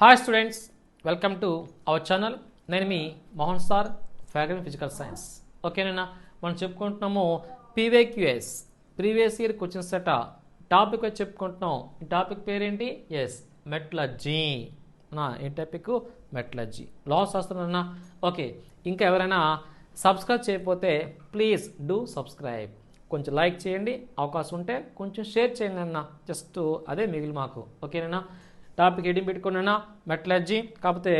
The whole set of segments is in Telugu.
Hi students, welcome to our channel. నేను మీ Mohan sir, faculty physical science. ఓకేనా, మనం చెప్పుకుంటున్నాము PYQs, previous year question set topic వచ్చి చెప్పుకుంటున్నాం. ఈ టాపిక్ పేరేంటి? Yes, metallurgy. ఏ టాపిక్? మెటలర్జీ. లాస్ వస్తుందన్నా. ఓకే, ఇంకా ఎవరైనా సబ్స్క్రైబ్ చేయకపోతే ప్లీజ్ డూ సబ్స్క్రైబ్. కొంచెం లైక్ చేయండి, అవకాశం ఉంటే కొంచెం షేర్ చేయండి అన్న. జస్ట్ అదే మిగిలి మాకు. ఓకేనా, టాపిక్ హెడింగ్ పెట్టుకున్నా మెటలర్జీ. కాకపోతే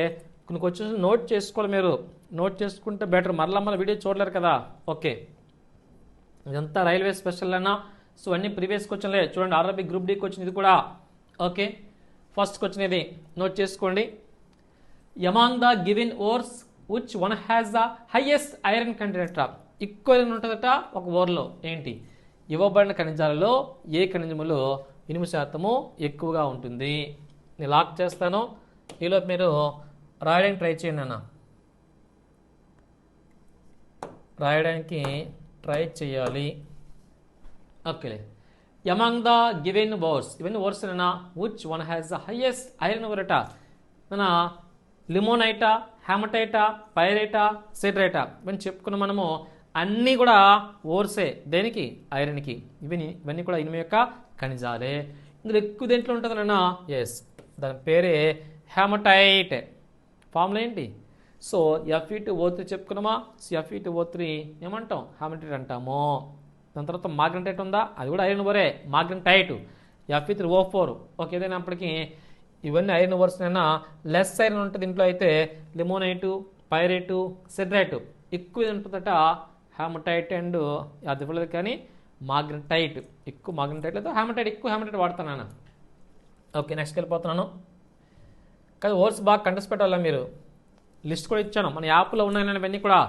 కొన్ని క్వశ్చన్స్ నోట్ చేసుకోవాలి. మీరు నోట్ చేసుకుంటే బెటర్, మరలా వీడియో చూడలేరు కదా. ఓకే, ఇదంతా రైల్వే స్పెషల్ అన్నా. సో అన్ని ప్రీవియస్ క్వశ్చన్లే చూడండి. ఆర్ఆర్బీ గ్రూప్ డి క్వశ్చన్ ఇది కూడా. ఓకే, ఫస్ట్ క్వశ్చన్ ఇది నోట్ చేసుకోండి. Among the given ఓర్స్ which one has the highest iron content. ఎక్కువ ఐరన్ ఉంటుందట ఒక ఓర్లో. ఏంటి? ఇవ్వబడిన ఖనిజాలలో ఏ ఖనిజములో 8% ఎక్కువగా ఉంటుంది? నేను లాక్ చేస్తాను. ఈలోపు మీరు రాయడానికి ట్రై చేయండి అన్న. రాయడానికి ట్రై చేయాలి. Okay, among the given ores, ఇవన్నీ ఓర్స్ అన్న. Which one has the highest iron ఓరట. మన లిమోనైటా, హ్యామటైటా, పైరైటా, సిడరైటా ఇవన్నీ చెప్పుకున్న మనము. అన్నీ కూడా ఓర్సే. దేనికి? ఐరన్కి. ఇవన్నీ కూడా ఇనుము యొక్క ఖనిజాలే. ఇందులో ఎక్కువ దేంట్లో ఉంటుందన్నా? ఎస్, దాని పేరే హ్యామటైట్. ఫార్ములా ఏంటి? So Fe2O3 చెప్పుకున్నామా. Fe2O3 ఏమంటాం? హ్యామటైట్ అంటాము. దాని తర్వాత మాగ్నటైట్ ఉందా? అది కూడా ఐరన్ ఓరే, మాగ్నటైట్. Fe3O4. ఓకే, ఏదైనప్పటికీ ఇవన్నీ ఐరన్ ఓర్స్ అయినా లెస్ ఐరన్ ఉంటుంది ఇంట్లో. అయితే లిమోనైటు, పైరైటు, సిడరైటు ఎక్కువ ఉంటుందట హ్యామటైట్. అండ్ అది ఇవ్వలేదు కానీ మాగ్నటైట్ ఎక్కువ. మాగ్నటైట్ లేదు, హ్యామటైట్ ఎక్కువ. హ్యామటైట్ వాడుతున్నాను. ఓకే, నెక్స్ట్కి వెళ్ళిపోతున్నాను. కానీ ఓర్స్ బాగా కంటెస్ట్ పెట్టాలా మీరు. లిస్ట్ కూడా ఇచ్చాను, మన యాప్లో ఉన్నాయని ఇవన్నీ కూడా.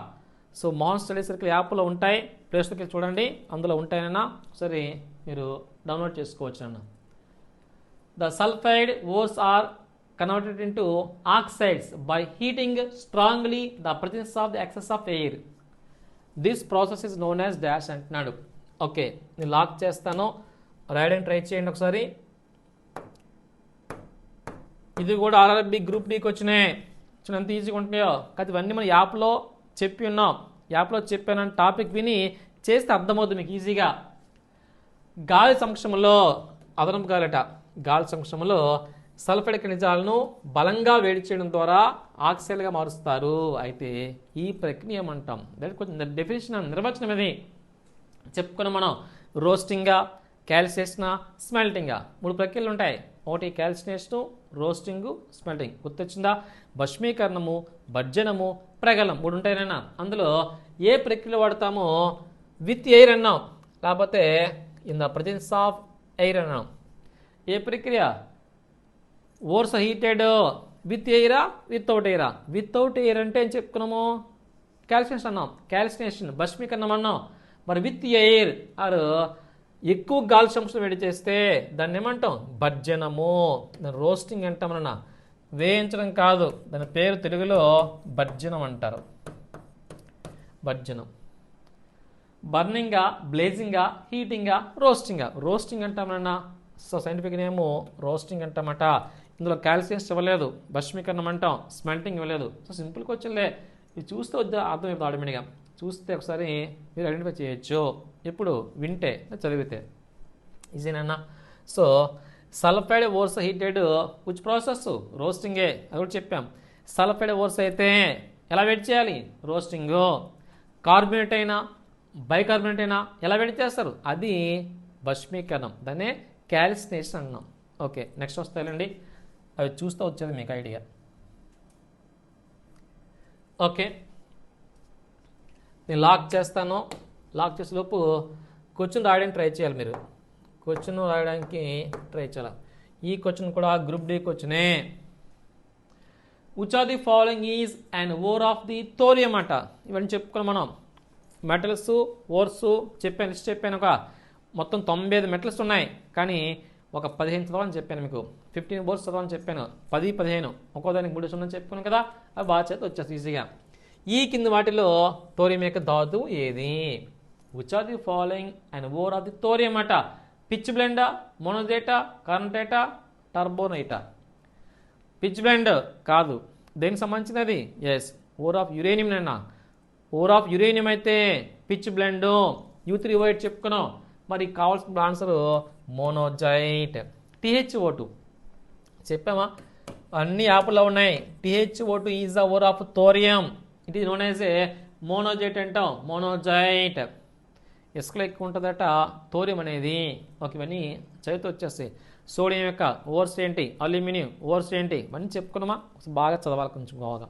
సో మోహన్ స్టడీ సర్కిల్ యాప్లో ఉంటాయి. ప్లేస్టోర్కి చూడండి, అందులో ఉంటాయన్నా. సరే, మీరు డౌన్లోడ్ చేసుకోవచ్చు అన్న. The sulphide ores are converted into oxides by heating strongly the presence of the excess of air. This process is known as dash అంటున్నాడు. ఓకే, నేను లాక్ చేస్తాను. రాయడానికి ట్రై చేయండి ఒకసారి. ఇది కూడా ఆర్ఆర్బీ గ్రూప్ డీకి వచ్చినాయి. ఎంత ఈజీగా ఉంటున్నాయో. కాదు, ఇవన్నీ మనం యాప్లో చెప్పి ఉన్నాం. యాప్లో చెప్పానని టాపిక్ విని చేస్తే అర్థమవుతుంది మీకు ఈజీగా. గాలి సంక్షేమంలో అదనపు గాలట. గాలి సంక్షేమంలో సల్ఫైడ్ ఖనిజాలను బలంగా వేడి చేయడం ద్వారా ఆక్సైడ్గా మారుస్తారు. అయితే ఈ ప్రక్రియ ఏమంటాం? కొంచెం డెఫినేషన్, నిర్వచనం ఇది చెప్పుకున్నాం మనం. రోస్టింగా, క్యాల్సినేషనా, స్మెల్టింగా 3 ప్రక్రియలు ఉంటాయి. ఒకటి క్యాల్సినేషను, రోస్టింగు, స్మెల్టింగ్. గుర్తొచ్చిందా? భస్మీకరణము, భర్జనము, ప్రగలం 3 ఉంటాయనన్నా. అందులో ఏ ప్రక్రియలు వాడతామో విత్ ఎయిర్ అన్నాం, లేకపోతే in the presence of air అన్నాం. ఏ ప్రక్రియ? ఓర్స్ హీటెడ్ విత్ ఎయిరా, వితౌట్ ఎయిరా? వితౌట్ ఎయిర్ అంటే ఏం చెప్పుకున్నాము? క్యాల్సినేషన్ అన్నాం. క్యాల్సినేషన్ భస్మీకరణం అన్నాం. మరి విత్ ఎయిర్ ఆరు ఎక్కువ గాలి సంస్థ వేడి చేస్తే దాన్ని ఏమంటాం? భర్జనము. దాన్ని రోస్టింగ్ అంటామన్నా. వేయించడం కాదు, దాని పేరు తెలుగులో భర్జనం అంటారు. భర్జనం. బర్నింగా, బ్లేజింగా, హీటింగా, రోస్టింగా. రోస్టింగ్ అంటామన్నా. సో సైంటిఫిక్ నేము రోస్టింగ్ అంటామట. ఇందులో క్యాల్సియన్స్ ఇవ్వలేదు, భస్మీకరణం అంటాం, స్మెల్టింగ్ ఇవ్వలేదు. సో సింపుల్గా వచ్చిందిలే. ఇది చూస్తే అర్థమైపోతుంది ఆటోమేటిక్గా. చూస్తే ఒకసారి మీరు ఐడెంటిఫై చేయొచ్చు. ఎప్పుడు? వింటే, చదివితే ఈజీనన్నా. So sulphide ores heated which process? రోస్టింగే. అది కూడా చెప్పాం. సల్ఫైడ్ ఓర్స్ అయితే ఎలా వేడి చేయాలి? రోస్టింగు. కార్బోనేట్ అయినా, బైకార్బోనేట్ అయినా ఎలా వేడి చేస్తారు? అది భస్మీకరణం. దాన్నే క్యాల్సినేషన్ అన్నాం. ఓకే, నెక్స్ట్ వస్తాయండి. అవి చూస్తూ వచ్చేది మీకు ఐడియా. ఓకే, నేను లాక్ చేస్తాను. లాక్ చేసేలోపు క్వశ్చన్ రాయడానికి ట్రై చేయాలి మీరు. క్వశ్చన్ రాయడానికి ట్రై చేయాలి. ఈ క్వశ్చన్ కూడా గ్రూప్ డి క్వశ్చనే. Which are the following is and ore of the thorium అట. ఇవన్నీ చెప్పుకున్నాం మనం. మెటల్స్, ఓర్స్ చెప్పాను, లిస్ట్ చెప్పాను. ఒక మొత్తం 95 మెటల్స్ ఉన్నాయి. కానీ ఒక 15 చదవాలని చెప్పాను మీకు. 15 ఓర్స్ చదవాలని చెప్పాను. 10, 15 ఒక్కోదానికి 3 ఉన్నాయని చెప్పుకున్నాను కదా. అవి బాగా చేత వచ్చేసి ఈజీగా. ఈ కింద వాటిలో థోరియం యొక్క ధాతువు ఏది? Which are the following and ore of the thorium అట. పిచ్ బ్లెండా, మోనోజేటా, కార్నటైటా, టర్బోనైటా. పిచ్ బ్లెండ్ కాదు. దేనికి సంబంధించినది? ఎస్, ఓర్ ఆఫ్ యురేనియం అన్నా. ఓర్ ఆఫ్ యురేనియం అయితే పిచ్ బ్లెండ్. U3O8 చెప్పుకున్నాం. మరి కావాల్సిన ఆన్సర్ మోనోజైట్. THO2 చెప్పామా? అన్ని యాప్లో ఉన్నాయి. THO2 is the ore of thorium. It is known as A monazite అంటాం. మోనోజైట్ ఇసుకలో ఎక్కువ ఉంటుందట థోరియం అనేది. ఓకే, ఇవన్నీ చదివితే వచ్చేస్తాయి. సోడియం యొక్క ఓవర్స్ ఏంటి, అల్యూమినియం ఓవర్స్ ఏంటి, ఇవన్నీ చెప్పుకున్నామా? బాగా చదవాలి కొంచెం బాగా.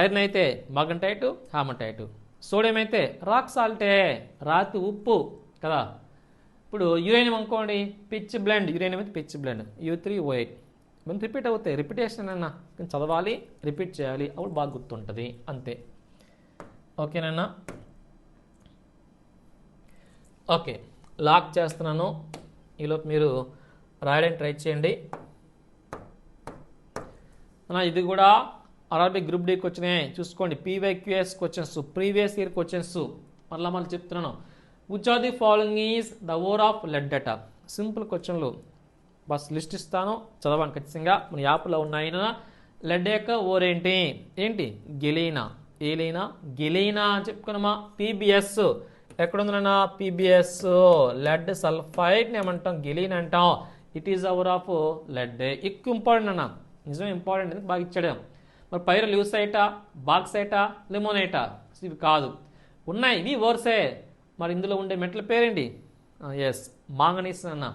ఐరన్ అయితే మగంటైట్, హామటైట్. సోడియం అయితే రాక్ సాల్టే, రాతి ఉప్పు కదా. ఇప్పుడు యురేనియం అనుకోండి, పిచ్ బ్లెండ్. యురేనియం అయితే పిచ్ బ్లెండ్. U3O8 మనం రిపీట్ అవుతాయి. రిపిటేషన్ అన్నా చదవాలి, రిపీట్ చేయాలి, అప్పుడు బాగా గుర్తుంటుంది అంతే. ఓకేనన్నా? ఓకే, లాక్ చేస్తున్నాను. ఈలోపు మీరు రాయడానికి ట్రై చేయండి. ఇది కూడా అరబిక్ గ్రూప్ డీకి వచ్చినాయి చూసుకోండి. PYQS questions, previous year questions. మళ్ళీ చెప్తున్నాను. Which are the following is the ore of lead data. Simple క్వశ్చన్లు బస్ లిస్ట్ ఇస్తాను, చదవండి ఖచ్చితంగా. మన యాప్లో ఉన్నాయినా. లెడ్ యొక్క ఓర్ ఏంటి? ఏంటి? గెలీనా. ఏలీనా, గెలీనా చెప్పుకున్నామా? PBS ఎక్కడుందన్నా? PBS లెడ్ సల్ఫైడ్ని ఏమంటాం? గెలీన్ అంటాం. It is ore of lead. ఎక్కువ ఇంపార్టెంట్ అన్న, నిజం ఇంపార్టెంట్ ఎందుకు బాగా ఇచ్చాడు. మరి పైరు ల్యూసైటా, బాక్సైటా, లిమోనైటా? ఇవి కాదు, ఉన్నాయి ఇవి ఓర్సే. మరి ఇందులో ఉండే మెట్ల పేరేంటి? ఎస్, మాంగనీస్ అన్న.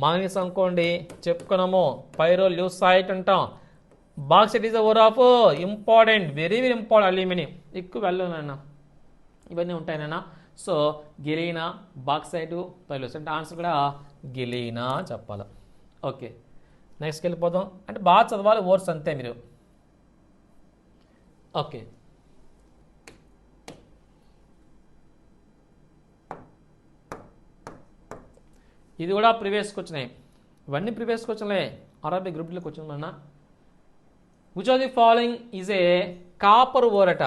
మాంగనీస్ అనుకోండి చెప్పుకున్నాము. పైరో ల్యూసైట్ అంటాం. Bauxite is ore of important, very very important. Aluminium ఎక్కువ వెళ్ళానన్న, ఇవన్నీ ఉంటాయినా. సో గెలీనా, బాక్సైటు, పైలోస్ అంటే ఆన్సర్ కూడా గెలీనా చెప్పాలి. ఓకే, నెక్స్ట్కి వెళ్ళిపోదాం. అంటే బాగా చదవాలి వర్డ్స్ అంతే మీరు. ఓకే, ఇది కూడా ప్రీవియస్కి వచ్చినాయి. ఇవన్నీ ప్రీవియస్కి వచ్చినాయి. అరబిక్ గ్రూప్ డీలోకి వచ్చింది అన్న. Which are the following is a copper ore అట.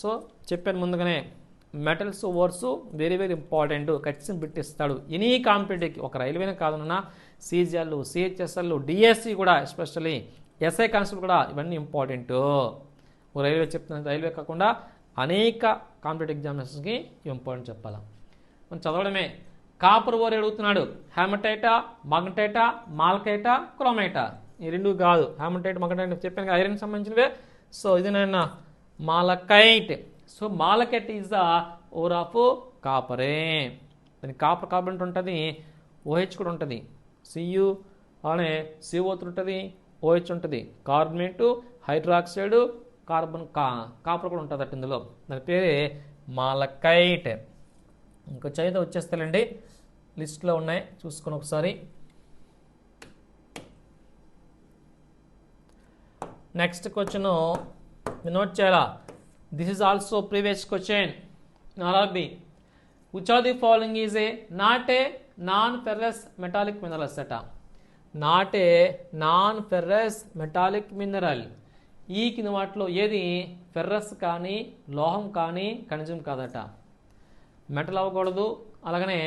సో చెప్పాను ముందుగానే, metals ores very very important. ఖచ్చితంగా బిట్టిస్తాడు ఎనీ కాంపిటేటివ్కి. ఒక రైల్వేనే కాదన్నా, CGL, CHSL, DSC కూడా ఎస్పెషల్లీ, SI కాన్స్టేబుల్ కూడా ఇవన్నీ ఇంపార్టెంట్. రైల్వే చెప్తున్నా, రైల్వే కాకుండా అనేక కాంపిటేటివ్ ఎగ్జామినేషన్స్కి ఇంపార్టెంట్ చెప్పాలా. మనం చదవడమే. కాపర్ ఓర్ అడుగుతున్నాడు. హ్యామటైటా, మగటైటా, మాల్కైటా, క్రోమైటా? ఈ రెండు కాదు. హ్యామటైట్, మగటైట్ చెప్పాను కదా, ఐరన్కి సంబంధించినవే. సో ఇది నేను malachite. So malachite is the ore of కాపరే. దానికి కాపర్ కార్బన్ ఉంటుంది, OH కూడా ఉంటుంది. Cu అలానే CO3 ఉంటుంది, OH ఉంటుంది. కార్బనేటు, హైడ్రాక్సైడ్, కార్బన్ కాపర్ కూడా ఉంటుంది అటు ఇందులో. దాని పేరే మాలకైట్. ఇంకో చదివితే వచ్చేస్తాయండి, లిస్ట్లో ఉన్నాయి చూసుకొని ఒకసారి. నెక్స్ట్ క్వశ్చన్ నోట్ చేయాలా. This is also previous question in RRB. Which are the following is a not a non ferrous metallic minerals అట. Not a non ferrous metallic mineral. ఈ కింద వాటిలో ఏది ఫెర్రస్ కానీ లోహం కానీ ఖనిజం కాదట. మెటల్ అవ్వకూడదు, అలాగనే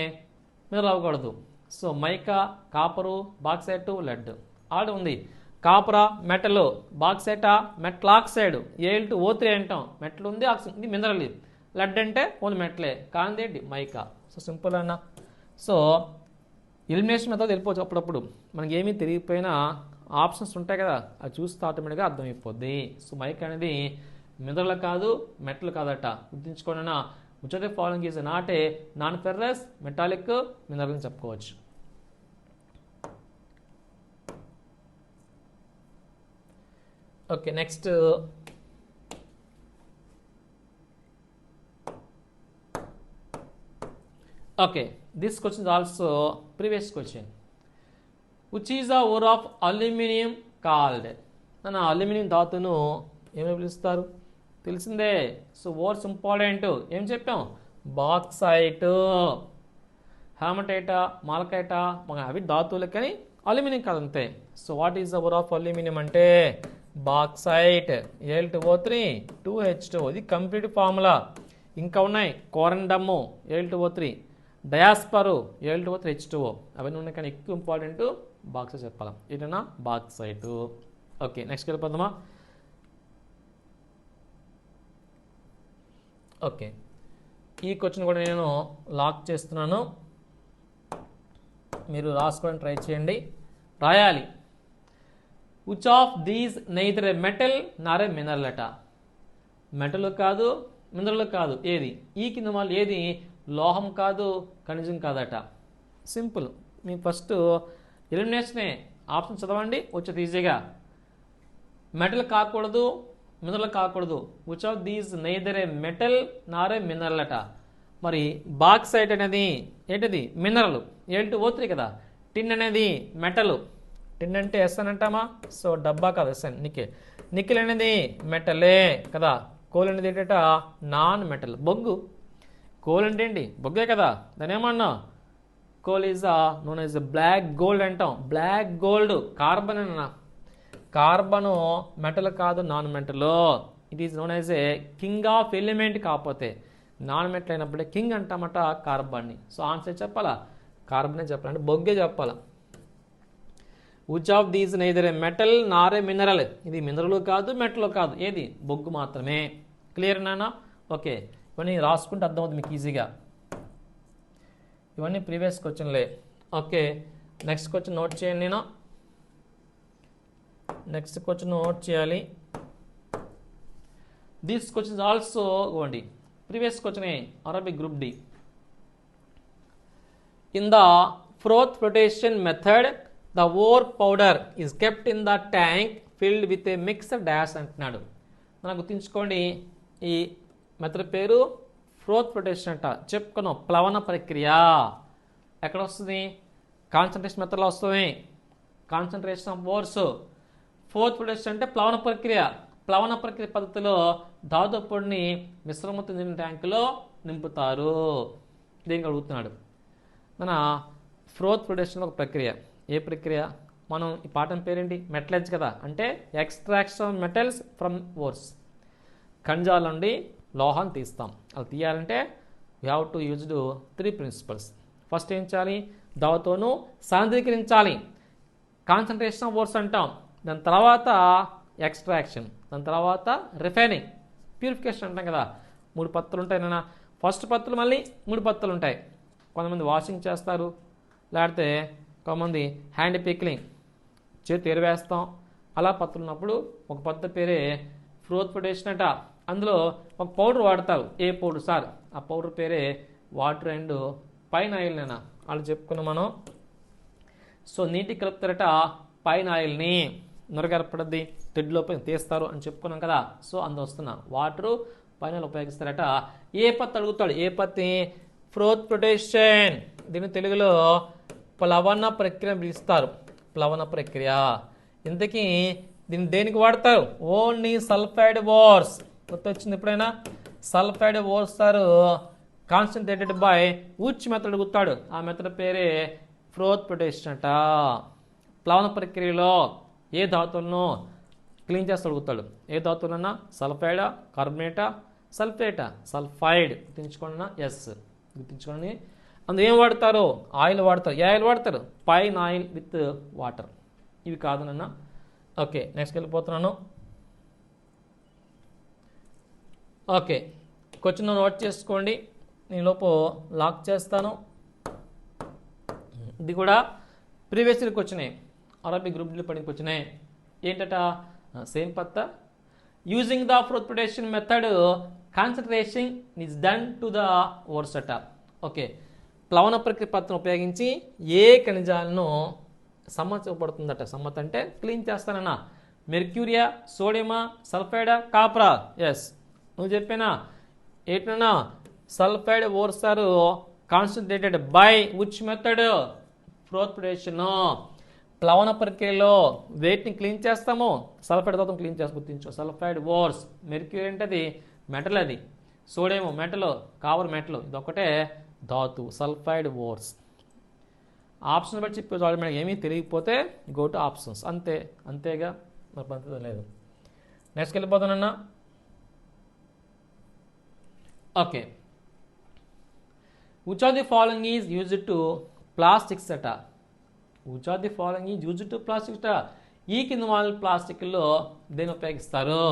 మినరల్ అవ్వకూడదు. So mica, copper, bauxite, lead already ఉంది. కాపరా మెటల్, బాక్సైటా మెటల్ ఆక్సైడ్, Al2O3 అంటాం. మెటల్ ఉంది, ఆక్సిజన్ ఇది మినరల్. లెడ్ అంటే ఓన్లీ మెటలే, కానీ ఏంటి మైకా. సో సింపుల్ అన్న. సో ఎలిమినేషన్ మెథడ్ వెళ్ళిపోవచ్చు. అప్పుడప్పుడు మనకి ఏమీ తెలియకపోయినా ఆప్షన్స్ ఉంటాయి కదా, అది చూస్తే ఆటోమేటిక్గా అర్థమైపోద్ది. సో మైకా అనేది మినరల్ కాదు, మెటల్ కాదట. గుర్తుంచుకోండి అన్న. Which are the following is not a non ferrous metallic mineral అని చెప్పుకోవచ్చు. Okay, next okay, this question is also previous question. Which is the ore of aluminium called. నా అల్యూమినియం ధాతును ఏమని పిలుస్తారు? తెలిసిందే. So ores important. ఏం చెప్పాం? బాక్సైట్, హ్యామటైటా, మాల్కైటా, అవి ధాతువులు కానీ అల్యూమినియం కాదంతే. So what is the ore of aluminium అంటే బాక్సైట్. Al2O3 2H2. ఇది కంప్లీట్ ఫార్ములా. ఇంకా ఉన్నాయి. కోరండమ్ Al2O3, డయాస్పరు Al2O3 H2O, అవన్నీ ఉన్నాయి. కానీ ఎక్కువ ఇంపార్టెంట్ బాక్సైట్ చెప్పాలి. ఇదేనా బాక్సైట్. ఓకే నెక్స్ట్ వెళ్ళిపోదామా. ఓకే ఈ క్వశ్చన్ కూడా నేను లాక్ చేస్తున్నాను, మీరు రాసుకోవడానికి ట్రై చేయండి, రాయాలి. Which of these neither A metal nor a mineral అట. మెటల్ కాదు, మినరల్ కాదు, ఏది ఈ కింద వాళ్ళు ఏది లోహం కాదు, ఖనిజం కాదట. సింపుల్, మీ ఫస్ట్ ఎలిమినేషనే. ఆప్షన్ చదవండి వచ్చేది ఈజీగా. మెటల్ కాకూడదు, మినరల్ కాకూడదు. Which of these neither A metal nor a mineral అట. మరి బాక్సైట్ అనేది ఏంటిది మినరల్, Al2O3 కదా. టిన్ అనేది మెటల్, టిన్ అంటే ఎస్ఎన్ అంటామా, సో డబ్బా కాదు ఎస్ఎన్. నికెల్, నికెల్ అనేది మెటలే కదా. కోల్ అనేది ఏంటంట నాన్ మెటల్. బొగ్గు, కోల్ అంటే ఏంటి బొగ్గే కదా, దాని ఏమన్నా coal is known as black gold అంటాం. బ్లాక్ గోల్డ్ కార్బన్ అన్న, కార్బను మెటల్ కాదు, non metal. It is known as a king of element. కాకపోతే నాన్ మెటల్ అయినప్పుడే కింగ్ అంటామట కార్బన్ని. సో ఆన్సర్ చెప్పాలా, కార్బనే చెప్పాలంటే బొగ్గే చెప్పాలా. Which of these neither a metal nor a mineral. ఇది మినరల్ కాదు, మెటల్ కాదు, ఏది బొగ్గు మాత్రమే. క్లియర్ నానా. ఓకే ఇవన్నీ రాసుకుంటే అర్థమవుతుంది మీకు ఈజీగా. ఇవన్నీ ప్రీవియస్ క్వశ్చన్లే. ఓకే నెక్స్ట్ క్వశ్చన్ నోట్ చేయండి. నేను నెక్స్ట్ క్వశ్చన్ నోట్ చేయాలి. దీస్ క్వశ్చన్స్ ఆల్సో ఇవ్వండి previous question RRB group D. In the froth flotation method the ore powder is kept in the tank filled with a mixed dash అంటున్నాడు. మనం గుర్తుంచుకోండి ఈ మెథడ్ పేరు ఫ్రోత్ ఫ్లోటేషన్ అంట. చెప్పుకున్నాం ప్లవన ప్రక్రియ. ఎక్కడ వస్తుంది, కాన్సన్ట్రేషన్ మెథడ్లో వస్తుంది. Concentration of ఓర్స్. ఫోర్త్ ఫ్లోటేషన్ అంటే ప్లవన ప్రక్రియ. ప్లవన ప్రక్రియ పద్ధతిలో ధాతు పొడిని మిశ్రమ చెందిన ట్యాంకులో నింపుతారు. దేనికి అడుగుతున్నాడు. మన ఫ్రోత్ ఫ్లోటేషన్ ఒక ప్రక్రియ. ఏ ప్రక్రియ, మనం ఈ పాఠం పేరేంటి మెటలర్జీ కదా, అంటే ఎక్స్ట్రాక్షన్ మెటల్స్ ఫ్రమ్ ఓర్స్. ఖనిజాల నుండి లోహాన్ని తీస్తాం. అది తీయాలంటే we have to used 3 principles. First ఏం చేయాలి, దావతోనూ సాంద్రీకరించాలి, కాన్సన్ట్రేషన్ ఆఫ్ ఓర్స్ అంటాం. దాని తర్వాత ఎక్స్ట్రాక్షన్, దాని తర్వాత రిఫైనింగ్, ప్యూరిఫికేషన్ అంటాం కదా. 3 పద్ధతులు ఉంటాయి నాన్న. ఫస్ట్ పద్ధతులు మళ్ళీ 3 పద్ధతులు ఉంటాయి. కొంతమంది వాషింగ్ చేస్తారు, లేకపోతే కొంతమంది హ్యాండ్ పిక్లింగ్, చేతి ఎరువేస్తాం. అలా పద్ధతులు ఉన్నప్పుడు ఒక పద్ధతి పేరే ఫ్రోత్ ఫ్లోటేషన్ అంట. అందులో ఒక పౌడర్ వాడతారు. ఏ పౌడర్ సార్, ఆ పౌడర్ పేరే వాటర్ అండ్ పైన్ ఆయిల్. నేనా వాళ్ళు చెప్పుకున్నాం మనం. సో నీటికి కలుపుతారట పైన్ ఆయిల్ని, నొరగరపడద్ది తెడ్లో తీస్తారు అని చెప్పుకున్నాం కదా. సో అందులో వస్తున్న వాటరు పైన ఆయిల్ ఉపయోగిస్తారట. ఏ పత్తి అడుగుతాడు, ఏ పత్తి, ఫ్రోత్ ఫ్లోటేషన్. దీన్ని తెలుగులో ప్లవన ప్రక్రియ పిలుస్తారు. ప్లవన ప్రక్రియ. ఇంతకీ దీన్ని దేనికి వాడతారు, ఓన్లీ సల్ఫైడ్ ఓర్స్. గుర్తొచ్చింది ఎప్పుడైనా, సల్ఫైడ్ ఓర్స్ సార్ కాన్సన్ట్రేటెడ్ బై ఉచ్ మెథడ్ అడుగుతాడు. ఆ మెథడ్ పేరే ఫ్రోత్ ఫ్లోటేషన్ అంట. ప్లవన ప్రక్రియలో ఏ ధాతువులను క్లీన్ చేస్తూ అడుగుతాడు. ఏ ధాతువులన్నా, సల్ఫైడా, కార్బనేటా, సల్ఫేటా, సల్ఫైడ్. గుర్తుంచుకోండి, ఎస్ గుర్తుంచుకోండి. అందులో ఏం వాడతారు, ఆయిల్ వాడతారు. ఏ ఆయిల్ వాడతారు, పైన్ ఆయిల్ విత్ వాటర్. ఇవి కాదు నాన్న. ఓకే నెక్స్ట్ వెళ్ళిపోతున్నాను. ఓకే క్వశ్చన్ నోట్ చేసుకోండి, నేను లోపు లాక్ చేస్తాను. ఇది కూడా ప్రీవియస్ ఇయర్కి వచ్చినాయి, అరబిక్ గ్రూప్ డి పనికి వచ్చినాయి. ఏంటట, సేమ్ పత్తా. Using the froth flotation method concentration is done to the ores అట. ఓకే ప్లవన ప్రక్రియ పద్ధతిని ఉపయోగించి ఏ ఖనిజాలను సమ్మతి ఇవ్వబడుతుందట. సమ్మతి అంటే క్లీన్ చేస్తానన్నా. మెర్క్యూరియా, సోడియమా, సల్ఫైడా, కాపరా. ఎస్ నువ్వు చెప్పేనా ఏంటన్నా, sulphide ores are concentrated by which method, froth flotation. ప్లవన ప్రక్రియలో వేటిని క్లీన్ చేస్తాము, సల్ఫైడ్ ధాతును క్లీన్ చేస్తాం. గుర్తించు, సల్ఫైడ్ ఓర్స్. మెర్క్యూరీ అంటే అది మెటల్, అది సోడియం మెటల్, కాపర్ మెటల్, ఇదొక్కటే ధాతు, సల్ఫైడ్ ఓర్స్. ఆప్షన్ బట్టి చెప్పేది ఆటోమేటిక్. ఏమీ తెలియకపోతే గో టు ఆప్షన్స్, అంతే. అంతేగా, మరి పద్ధతి లేదు. నెక్స్ట్ వెళ్ళిపోతానన్నా. Okay which of the following is used to plastics అట. Which of the following is used to plastics అట. ఈ కింద వాళ్ళ ప్లాస్టిక్లో దేన్ని ఉపయోగిస్తారు?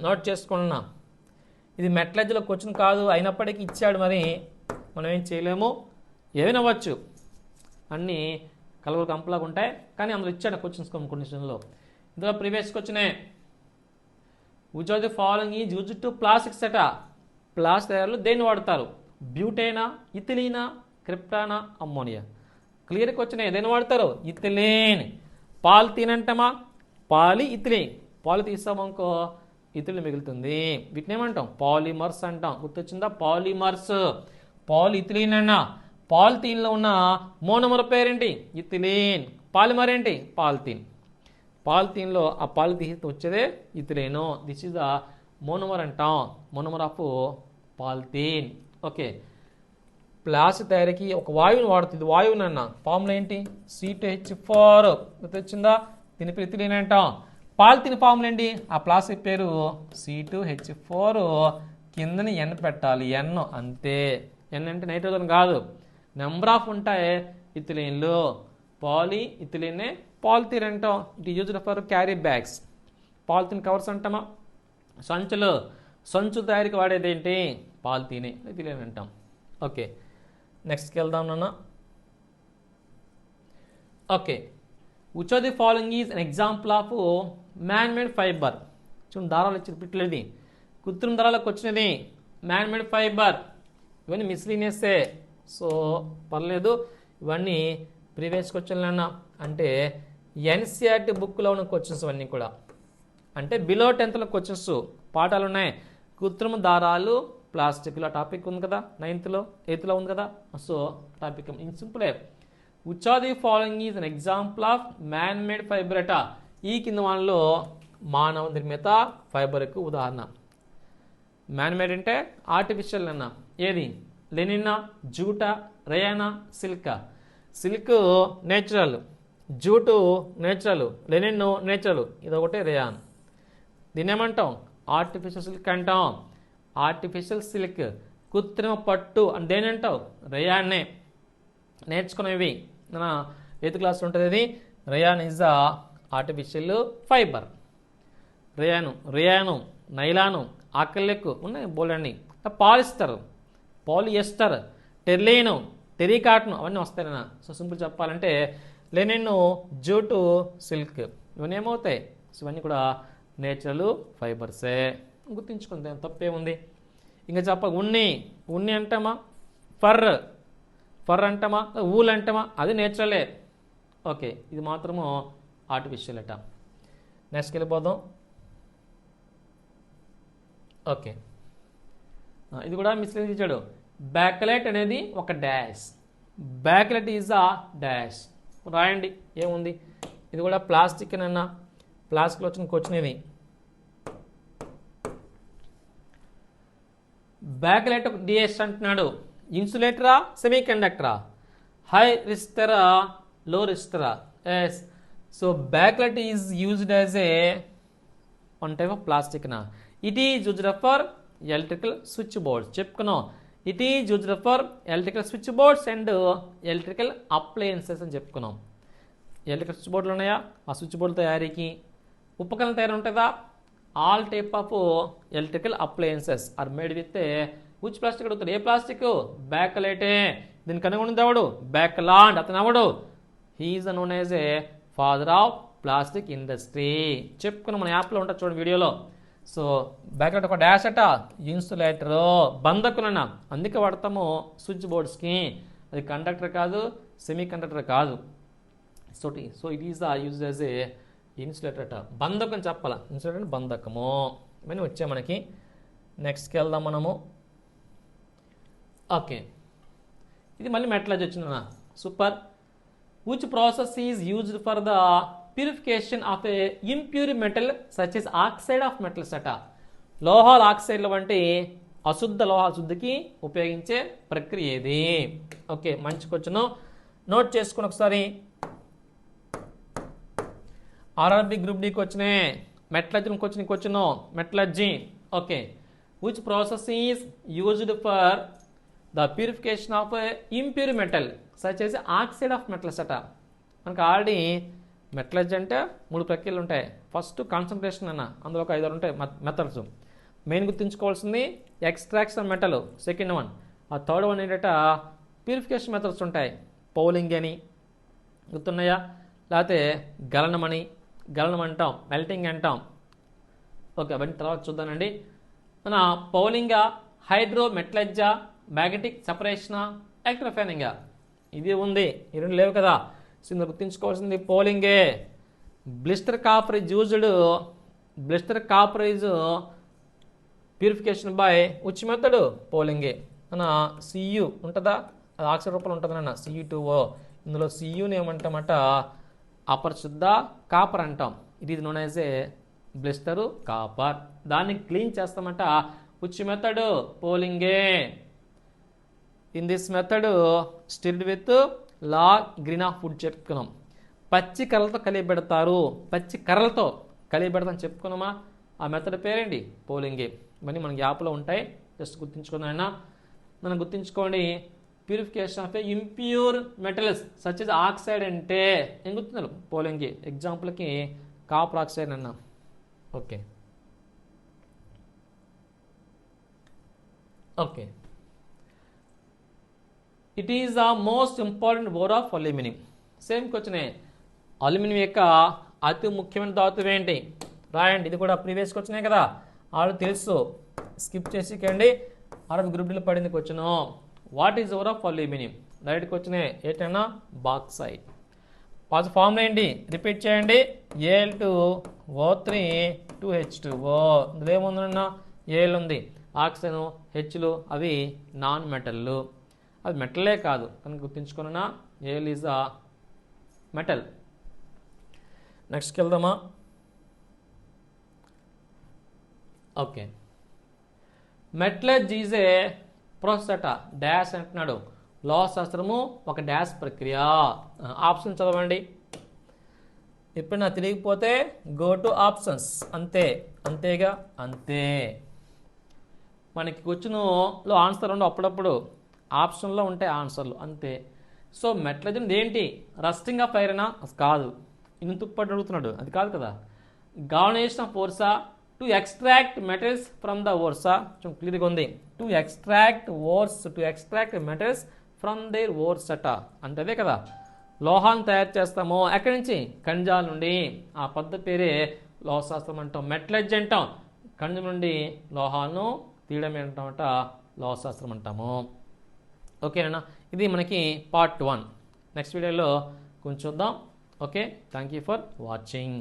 నోట్ చేసుకున్నా. ఇది మెట్లెజ్లో క్వశ్చన్ కాదు, అయినప్పటికీ ఇచ్చాడు, మరి మనం ఏం చేయలేము. ఏమైనా అవ్వచ్చు, అన్నీ కలవలు కంపలాగా ఉంటాయి, కానీ అందులో ఇచ్చాడు క్వశ్చన్స్ కొన్నిషన్లో. ఇందులో ప్రీవియస్ క్వశ్చనే, which of the following is used to plastics అట. ప్లాస్టిక్ తయారులో దేన్ని వాడతారు? బ్యూటేనా, ఇథిలీనా, క్రిప్టానా, అమ్మోనియా. క్లియర్గా వచ్చినాయి. దేన్ని వాడతారు? ఇథిలీన్. పాలిథీన్ అంటామా? పాలి ఇథిలీన్. పాలి తీసామనుకో ఇథిలీన్ మిగులుతుంది. వీటిని ఏమంటాం? పాలిమర్స్ అంటాం. గుర్తొచ్చిందా? పాలిమర్స్. పాలిథిలీన్ అన్నా. పాలిథీన్లో ఉన్న మోనోమర్ పేరేంటి? ఇథిలీన్. పాలిమర్ ఏంటి? పాలిథీన్. పాలిథీన్లో ఆ పాలిథీన్ వచ్చేదే ఇథిలీను. దిస్ ఈజ్ ద మోనోమర్ అంటాం. Monomer of polythene. Okay. Plastic తయారీకి ఒక వాయువుని వాడుతుంది. వాయువుని అన్న ఫార్ములా ఏంటి? C2H4. గుర్తొచ్చిందా? దీని పేరు ఇథిలీన్ అంటాం. పాలిథీన్ ఫార్ములా ఏంటి? ఆ ప్లాస్టిక్ పేరు C2H4. కిందని N పెట్టాలి. N అంతే. N అంటే నైట్రోజన్ కాదు, నెంబర్ ఆఫ్ ఉంటాయి ఇథిలీన్లు. పాలి ఇథిలీనే పాలిథీన్ అంటాం. It used for carry bags. Polythene covers అంటామా? సంచు తయారీకి వాడేది ఏంటి? పాలిథీనే, ఇథిలీన్ అంటాం. ఓకే, నెక్స్ట్కి వెళ్దాం నాన్న. Okay, which of the following is an example of man made fibre. చూడండి, దారాలు ఇచ్చి పెట్టలేదు, కృత్రిమ దారాలకు వచ్చినది మ్యాన్ మేడ్ ఫైబర్. ఇవన్నీ మిస్లీనియస్సే, సో పర్లేదు. ఇవన్నీ ప్రీవియస్ క్వశ్చన్లు అన్న, అంటే ఎన్సీఆర్టీ బుక్లో ఉన్న క్వశ్చన్స్ ఇవన్నీ కూడా. అంటే బిలో 10th క్వశ్చన్స్ పాఠాలు ఉన్నాయి. కృత్రిమ దారాలు, ప్లాస్టిక్లో టాపిక్ ఉంది కదా, 9th 8th ఉంది కదా. సో టాపిక్ ఇన్ సింపులే. Which of the following is an example of man made fibre అట. ఈ కింద వాళ్ళలో మానవ నిర్మిత ఫైబర్కు ఉదాహరణ. మ్యాన్ మేడ్ అంటే ఆర్టిఫిషియల్ అన్న. ఏది? లెనినా, జూటా, రేయానా, సిల్కా. Silk natural, jute natural, linen natural, ఇదొకటే రేయాన్. దీన్ని ఏమంటాం? ఆర్టిఫిషియల్ సిల్క్ అంటాం. Artificial silk. కృత్రిమ పట్టు అని దేని అంటావు? రేయాన్నే. నేర్చుకునేవి మన 8th క్లాస్లో ఉంటుంది. ఇది rayon is the artificial fibre. Rayon, nylon, ఆకల్లెక్కు ఉన్నాయి బోలండి. పాలిస్టర్, పాలియస్టర్, టెర్లీను, టెరికాటన్ అవన్నీ వస్తాయి. సో సింపుల్ చెప్పాలంటే లెనిన్, జూటు, సిల్క్ ఇవన్నీ ఏమవుతాయి? సో ఇవన్నీ కూడా నేచురల్ ఫైబర్సే. గుర్తుంచుకుంటే తప్పే ఉంది. ఇంకా ఉన్ని అంటామా? ఫర్ అంటామా? ఊల్ అంటామా? అది నేచురలే. ఓకే, ఇది మాత్రము ఆర్టిఫిషియల్ అట. నెక్స్ట్కి వెళ్ళిపోదాం. ఓకే, ఇది కూడా మిస్లీనియస్ ఇచ్చాడు. బ్యాక్లైట్ అనేది ఒక dash. Backlight is a dash. రాయండి ఏముంది. ఇది కూడా ప్లాస్టిక్ అన్న. ప్లాస్టిక్లో వచ్చినది. బ్యాక్లైట్ ఒక డిఎస్ అంటున్నాడు. ఇన్సులేటరా, సెమీ కండక్టరా, హై రిజిస్టరా, లో రిజిస్టరా? Yes. So bakelite is used as a one type of plastic నా. It is used for electrical switch boards. చెప్పుకున్నాం. It is used for electrical switch boards and electrical appliances అని చెప్పుకున్నాం. ఎలక్ట్రికల్ స్విచ్ బోర్డులు ఉన్నాయా? ఆ స్విచ్ బోర్డు తయారీకి ఉపకరణ తయారీ ఉంటుందా? All type of electrical appliances are made with which plastic అడుగుతాడు? ఏ ప్లాస్టిక్? బ్యాక్లైటే. దీనికి కనుగొన్నది ఎవడు? బ్యాక్లాండ్. అతను ఎవడు? He is known as a father of plastic industry. చెప్పుకున్నాం, మన యాప్లో ఉంటుంది చూడండి, వీడియోలో. సో బ్యాక్లైట్ ఒక డాష్ అట, ఇన్సులేటరు, బంధకులన్నా. అందుకే వాడతాము స్విచ్ బోర్డ్స్కి. అది కండక్టర్ కాదు, సెమీ కండక్టర్ కాదు. So it is use as a insulator అట. బంధకం చెప్పాల. ఇన్సులేటర్ అంటే బంధకము. ఇవన్నీ వచ్చాయి మనకి. నెక్స్ట్కి వెళ్దాం మనము. ఓకే, ఇది మళ్ళీ మెటలర్జీ వచ్చిందన్న. Super. Which process is used for the purification of A impure metal such as oxide of metals అట. లోహాల ఆక్సైడ్ల వంటి అశుద్ధ లోహాల శుద్ధికి ఉపయోగించే ప్రక్రియ ఏది? ఓకే, మంచి క్వశ్చన్. నోట్ చేసుకుని ఒకసారి. ఆర్ఆర్బి గ్రూప్ డికి వచ్చినాయి. మెటలర్జీకి వచ్చిన metallurgy. Okay, which process is used for the purification of impure metal such as oxide of metals అట. మనకు ఆల్రెడీ మెటలర్జీ అంటే 3 ప్రక్రియలు ఉంటాయి. ఫస్ట్ కాన్సన్ట్రేషన్ అన్న, అందులో ఒక 5 ఉంటాయి మెథడ్స్. మెయిన్ గుర్తుంచుకోవాల్సింది ఎక్స్ట్రాక్షన్ మెటల్ సెకండ్ వన్. ఆ థర్డ్ వన్ ఏంటంటే ప్యూరిఫికేషన్ మెథడ్స్ ఉంటాయి. పౌలింగ్ అని గుర్తున్నాయా, లేకపోతే గలనం అంటాం, మెల్టింగ్ అంటాం. ఓకే, అవన్నీ తర్వాత చూద్దానండి. మన పౌలింగా, హైడ్రో మెటలర్జా, మ్యాగ్నెటిక్ సెపరేషనా, ఎలక్ట్రోఫైనింగా, ఇది ఉంది. ఈ 2 లేవు కదా. సో ఇందులో గుర్తుంచుకోవాల్సింది పౌలింగే. Blister copper is purification by which method? పౌలింగే. మన సియు ఉంటుందా, అది ఆక్సిజన్ రూపంలో ఉంటుందన్న Cu2O. ఇందులో సియుని ఏమంటామట, అపరిశుద్ధ కాపర్ అంటాం. It is known as a blister copper. దాన్ని క్లీన్ చేస్తామట విచ్ మెథడ్? పౌలింగే. In this method stirred with log green of wood చెప్పుకున్నాం. పచ్చి కర్రలతో కలిపెడతాం చెప్పుకున్నామా. ఆ మెథడ్ పేరేంటి? పౌలింగే. ఇవన్నీ మన యాప్లో ఉంటాయి, జస్ట్ గుర్తుంచుకుందాం అయినా. మనం గుర్తుంచుకోండి, purification of impure metals such as oxide అంటే ఏం గుర్తున్నారు? పౌలింగే. ఎగ్జాంపుల్కి కాపర్ ఆక్సైడ్ అన్నా. Okay okay it is the most important or of aluminium. Same question, aluminium యొక్క అతి ముఖ్యమైన ధాతువు ఏంటి? రాయండి. ఇది కూడా ప్రీవియస్ క్వశ్చనే కదా, ఆడు తెలుసు, స్కిప్ చేసికండి. ఆర్ఎఫ్ గ్రూప్ డీలో పడింది question. What is ore of aluminium? Direct క్వశ్చనే. ఏంటన్నా? బాక్సైట్. ఫార్ములా ఏంటి? రిపీట్ చేయండి. Al2O3 2H2O. ఇందులో ఏముందన్నా? ఏల్ ఉంది, ఆక్సిజన్, హెచ్లు అవి నాన్ మెటల్లు. అది మెటలే కాదు కనుక గుర్తుంచుకున్నా, ఏల్ ఈజ్ అ మెటల్. నెక్స్ట్కి వెళ్దామా? Okay, metallurgy is a process అట. డాష్ అంటున్నాడు. లోహశాస్త్రము ఒక డాష్ ప్రక్రియ. ఆప్షన్ చదవండి. ఇప్పుడు నాకు తెలియకపోతే గో టు ఆప్షన్స్. అంతేగా. మనకి క్వశ్చన్లో ఆన్సర్ ఉండవు, అప్పుడప్పుడు ఆప్షన్లో ఉంటాయి ఆన్సర్లు, అంతే. సో మెటలర్జీ ఏంటి? రస్టింగ్ ఆఫ్ ఐరనా? కాదు. ఇన్ని తుప్పటి అడుగుతున్నాడు, అది కాదు కదా. గాల్వనైజేషన్ ఆఫ్ ఓర్సా, to extract metals from the ఓర్సా. కొంచెం క్లియర్గా ఉంది. To extract metals from their ores అట. అంటే అదే కదా, లోహాన్ని తయారు చేస్తాము ఎక్కడి నుంచి? ఖనిజాల నుండి. ఆ పద్ధతి పేరే లోహశాస్త్రం అంటాం, మెటలర్జీ అంటాం. ఖనిజం నుండి లోహాలను తీయడం ఏంటంట లోహశాస్త్రం అంటాము. ఓకేనా? ఇది మనకి పార్ట్ 1. నెక్స్ట్ వీడియోలో కొంచెం చూద్దాం. Okay, thank you for watching.